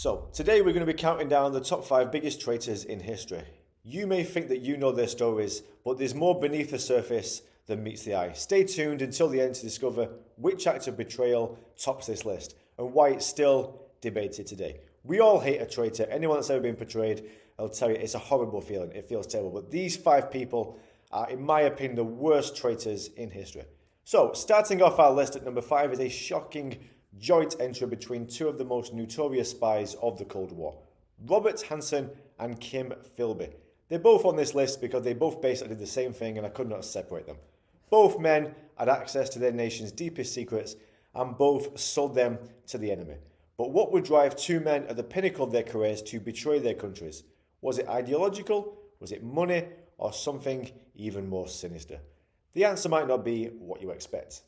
So, today we're going to be counting down the top 5 biggest traitors in history. You may think that you know their stories, but there's more beneath the surface than meets the eye. Stay tuned until the end to discover which act of betrayal tops this list and why it's still debated today. We all hate a traitor. Anyone that's ever been betrayed, I'll tell you, it's a horrible feeling. It feels terrible. But these 5 people are, in my opinion, the worst traitors in history. So, starting off our list at number 5 is a shocking joint entry between two of the most notorious spies of the Cold War, Robert Hanssen and Kim Philby. They're both on this list because they both basically did the same thing and I could not separate them. Both men had access to their nation's deepest secrets and both sold them to the enemy. But what would drive two men at the pinnacle of their careers to betray their countries? Was it ideological? Was it money? Or something even more sinister? The answer might not be what you expect.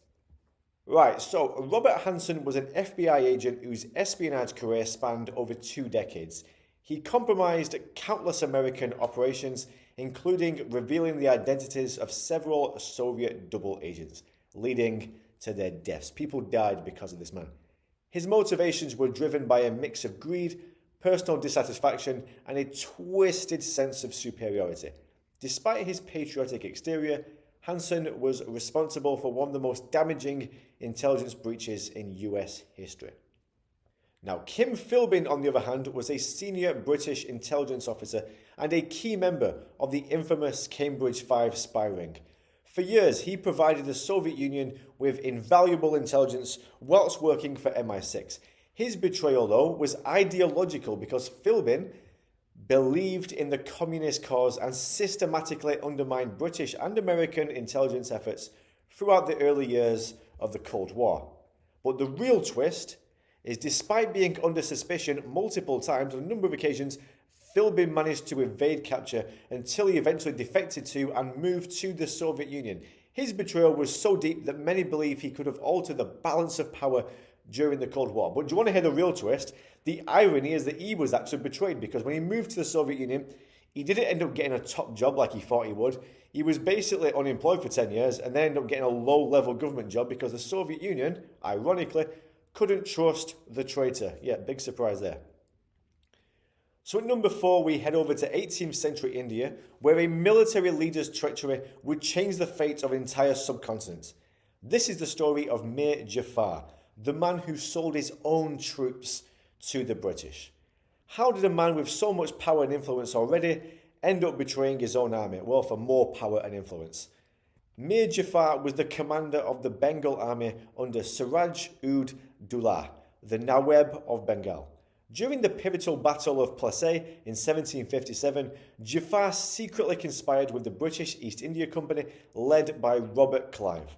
Right, so Robert Hanssen was an FBI agent whose espionage career spanned over 2 decades. He compromised countless American operations, including revealing the identities of several Soviet double agents, leading to their deaths. People died because of this man. His motivations were driven by a mix of greed, personal dissatisfaction, and a twisted sense of superiority. Despite his patriotic exterior, Hanssen was responsible for one of the most damaging intelligence breaches in US history. Now, Kim Philby, on the other hand, was a senior British intelligence officer and a key member of the infamous Cambridge 5 spy ring. For years, he provided the Soviet Union with invaluable intelligence whilst working for MI6. His betrayal, though, was ideological because Philby believed in the communist cause and systematically undermined British and American intelligence efforts throughout the early years of the Cold War. But the real twist is, despite being under suspicion multiple times on a number of occasions, Philby managed to evade capture until he eventually defected to and moved to the Soviet Union. His betrayal was so deep that many believe he could have altered the balance of power during the Cold War. But do you want to hear the real twist? The irony is that he was actually betrayed, because when he moved to the Soviet Union, he didn't end up getting a top job like he thought he would. He was basically unemployed for 10 years and then ended up getting a low-level government job because the Soviet Union, ironically, couldn't trust the traitor. Yeah, big surprise there. So at number 4, we head over to 18th century India, where a military leader's treachery would change the fate of an entire subcontinent. This is the story of Mir Jafar, the man who sold his own troops to the British. How did a man with so much power and influence already end up betraying his own army? Well, for more power and influence. Mir Jafar was the commander of the Bengal army under Siraj-ud-Daulah, the Nawab of Bengal. During the pivotal Battle of Plassey in 1757, Jafar secretly conspired with the British East India Company led by Robert Clive.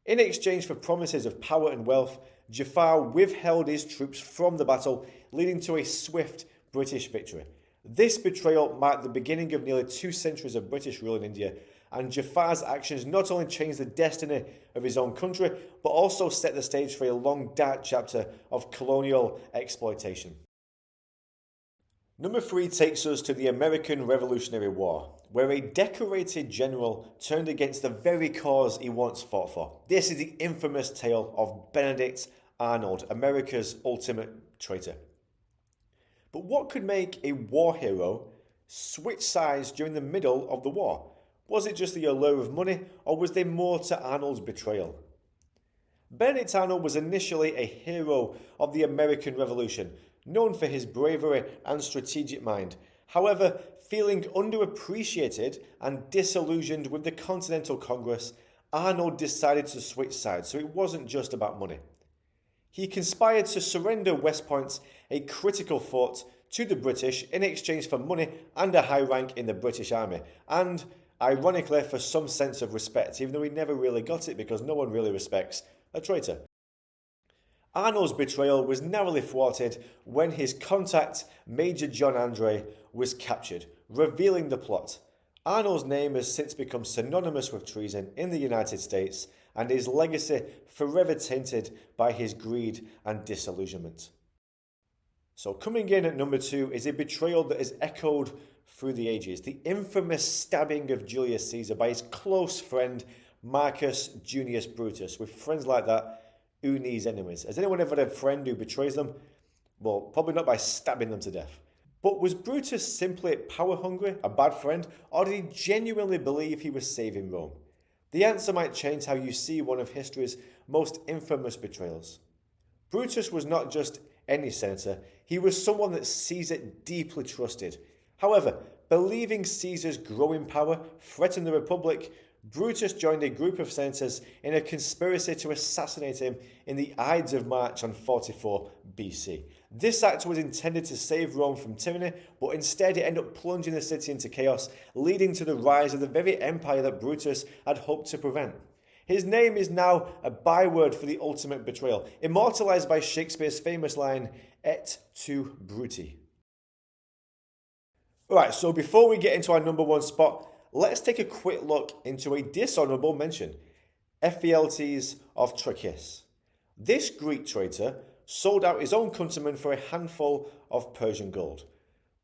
In exchange for promises of power and wealth, Jafar withheld his troops from the battle, leading to a swift British victory. This betrayal marked the beginning of nearly 2 centuries of British rule in India, and Jafar's actions not only changed the destiny of his own country, but also set the stage for a long, dark chapter of colonial exploitation. Number 3 takes us to the American Revolutionary War, where a decorated general turned against the very cause he once fought for. This is the infamous tale of Benedict Arnold, America's ultimate traitor. But what could make a war hero switch sides during the middle of the war? Was it just the allure of money, or was there more to Arnold's betrayal? Benedict Arnold was initially a hero of the American Revolution, known for his bravery and strategic mind. However, feeling underappreciated and disillusioned with the Continental Congress, Arnold decided to switch sides, so it wasn't just about money. He conspired to surrender West Point, a critical fort, to the British in exchange for money and a high rank in the British Army, and ironically for some sense of respect, even though he never really got it because no one really respects a traitor. Arnold's betrayal was narrowly thwarted when his contact, Major John Andre, was captured, revealing the plot. Arnold's name has since become synonymous with treason in the United States, and his legacy forever tainted by his greed and disillusionment. So coming in at number 2 is a betrayal that is echoed through the ages, the infamous stabbing of Julius Caesar by his close friend Marcus Junius Brutus. With friends like that, who needs enemies? Has anyone ever had a friend who betrays them? Well, probably not by stabbing them to death. But was Brutus simply power hungry, a bad friend, or did he genuinely believe he was saving Rome? The answer might change how you see one of history's most infamous betrayals. Brutus was not just any senator, he was someone that Caesar deeply trusted. However, believing Caesar's growing power threatened the Republic, Brutus joined a group of senators in a conspiracy to assassinate him in the Ides of March on 44 BC. This act was intended to save Rome from tyranny, but instead it ended up plunging the city into chaos, leading to the rise of the very empire that Brutus had hoped to prevent. His name is now a byword for the ultimate betrayal, immortalized by Shakespeare's famous line, Et tu, Bruti. Alright, so before we get into our number one spot, let's take a quick look into a dishonourable mention, Ephialtes of Trachis. This Greek traitor sold out his own countrymen for a handful of Persian gold.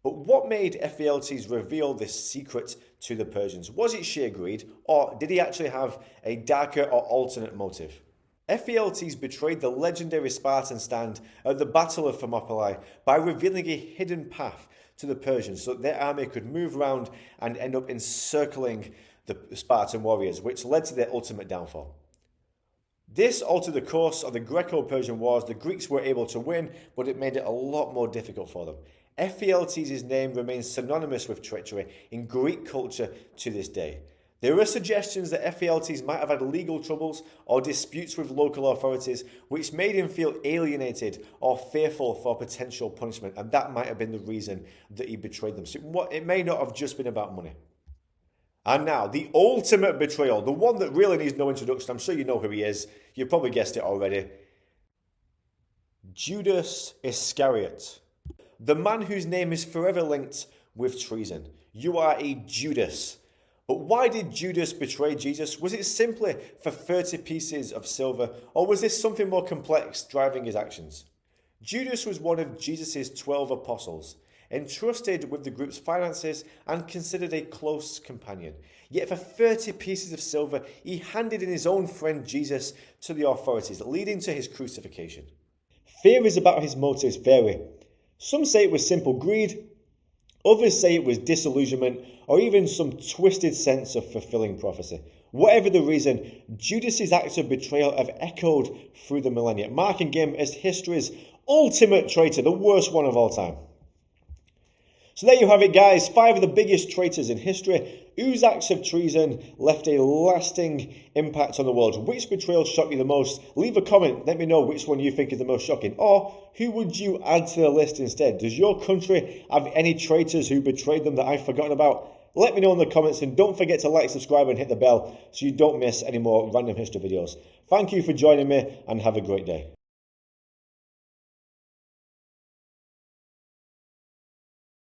But what made Ephialtes reveal this secret to the Persians? Was it sheer greed, or did he actually have a darker or alternate motive? Ephialtes betrayed the legendary Spartan stand at the Battle of Thermopylae by revealing a hidden path to the Persians so that their army could move around and end up encircling the Spartan warriors, which led to their ultimate downfall. This altered the course of the Greco-Persian wars. The Greeks were able to win, but it made it a lot more difficult for them. Ephialtes' name remains synonymous with treachery in Greek culture to this day. There are suggestions that Ephialtes might have had legal troubles or disputes with local authorities, which made him feel alienated or fearful for potential punishment, and that might have been the reason that he betrayed them. So it may not have just been about money. And now, the ultimate betrayal, the one that really needs no introduction. I'm sure you know who he is. You've probably guessed it already. Judas Iscariot. The man whose name is forever linked with treason. You are a Judas. But why did Judas betray Jesus? Was it simply for 30 pieces of silver, or was this something more complex driving his actions? Judas was one of Jesus' 12 apostles, entrusted with the group's finances and considered a close companion. Yet for 30 pieces of silver, he handed in his own friend Jesus to the authorities, leading to his crucifixion. Theories about his motives vary. Some say it was simple greed, others say it was disillusionment, or even some twisted sense of fulfilling prophecy. Whatever the reason, Judas's acts of betrayal have echoed through the millennia, marking him as history's ultimate traitor, the worst one of all time. So there you have it, guys. 5 of the biggest traitors in history whose acts of treason left a lasting impact on the world. Which betrayal shocked you the most? Leave a comment. Let me know which one you think is the most shocking. Or who would you add to the list instead? Does your country have any traitors who betrayed them that I've forgotten about? Let me know in the comments, and don't forget to like, subscribe and hit the bell so you don't miss any more random history videos. Thank you for joining me, and have a great day.